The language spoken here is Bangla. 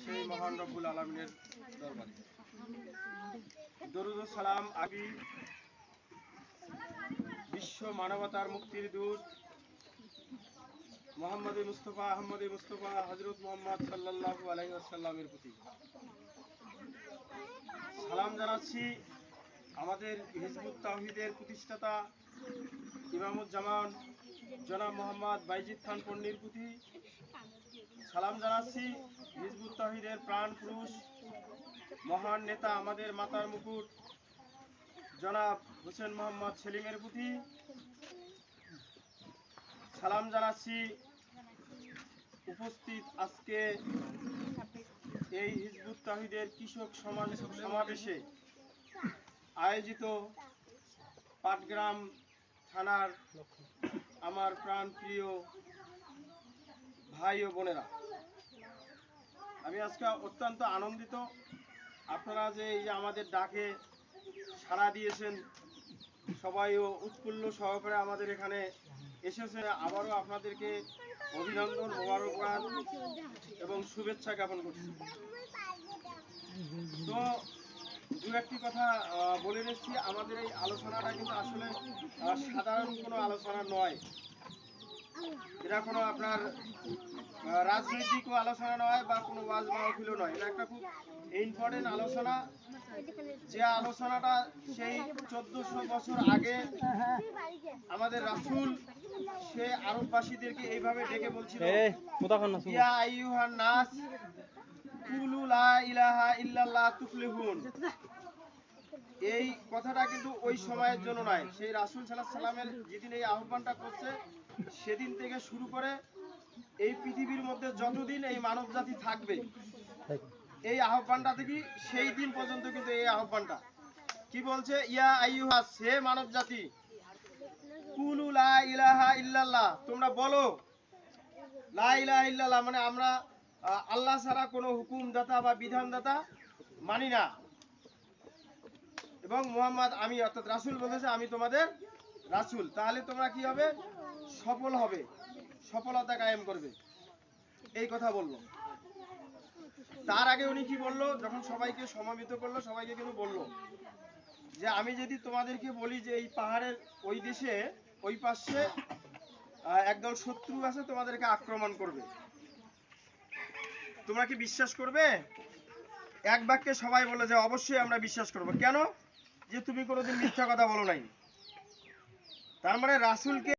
সেই মহান রব্বুল আলামিনের দরবারে দরুদ ও সালাম আবি বিশ্ব মানবতার মুক্তির দূত মোহাম্মদ মুস্তফা হযরত মুহাম্মদ সাল্লাল্লাহু আলাইহি ওয়াসাল্লামের প্রতি সালাম জানাচ্ছি। আমাদের হিজবুত তাওহীদের প্রতিষ্ঠাতা ইমামুজ্জামান জনাব মোহাম্মদ বাইজিদ খান পন্নীর প্রতি সালাম জানাচ্ছি। হিজবুত তাওহীদের প্রাণ পুরুষ মহান নেতা আমাদের মাতার মুকুট জনাব হোসেন মোহাম্মদ সেলিমের প্রতি সালাম জানাচ্ছি। উপস্থিত আজকে এই হিজবুত তাওহীদের কৃষক সমাবেশে আয়োজিত পাটগ্রাম থানার আমার প্রাণ প্রিয় ভাই ও বোনেরা, আমি আজকে অত্যন্ত আনন্দিত। আপনারা যে এই যে আমাদের ডাকে সাড়া দিয়েছেন, সবাইও উৎফুল্ল সহকারে আমাদের এখানে এসেছে। আবারও আপনাদেরকে অভিনন্দন, মোবারকবাদ এবং শুভেচ্ছা জ্ঞাপন করছি। তো দু একটি কথা বলে রেখেছি, আমাদের এই আলোচনাটা কিন্তু আসলে সাধারণ কোনো আলোচনা নয়। এটা কোনো আপনার রাজনৈতিক আলোচনা নয় বা কোনো ওয়াজ মাহফিলও নয়। এটা একটা খুব ইম্পর্টেন্ট আলোচনা, যে আলোচনাটা সেই 1400 বছর আগে আমাদের রাসূল সে আরববাসীদেরকে এইভাবে ডেকে বলছিল, ইয়া আইয়ুহান নাস কুলু লা ইলাহা ইল্লাল্লাহ তুফলিহুন। এই কথাটা কিন্তু ওই সময়ের জন্য নয়, সেই রাসূল সাল্লাল্লাহু আলাইহি সাল্লামের যেদিন এই আহ্বানটা করছে সেদিন থেকে শুরু করে এই পৃথিবীর মধ্যে যতদিন এই মানব জাতি থাকবে এই আহ্বানটা থেকে সেই দিন পর্যন্ত কিন্তু এই আহ্বানটা কি বলছে, ইয়া আইয়ুহা, হে মানব জাতি, কুলু লা ইলাহা ইল্লাল্লাহ, তোমরা বলো লা ইলাহা ইল্লাল্লাহ, মানে আমরা আল্লাহ ছাড়া কোনো হুকুমদাতা বা বিধানদাতা মানি না, এবং মুহাম্মদ আমি, অর্থাৎ রাসূল বলেছে আমি তোমাদের রাসূল। তাহলে তোমরা কি হবে? সফল হবে, সফলতা কায়েম করবে, এই কথা বললো। তার আগে উনি কি বললো, যখন সবাইকে সমাবেত করলো, সবাইকে কিন্তু বললো যে আমি যদি তোমাদেরকে বলি যে এই পাহাড়ের ওই দেশে ওই পাশে একদল শত্রু আছে, তোমাদেরকে আক্রমণ করবে, তোমরা কি বিশ্বাস করবে? এক বাক্যে সবাই বলে যে অবশ্যই আমরা বিশ্বাস করব। কেন? যে তুমি কোনোদিন মিথ্যা কথা বলো নাই। তার মানে রাসূলকে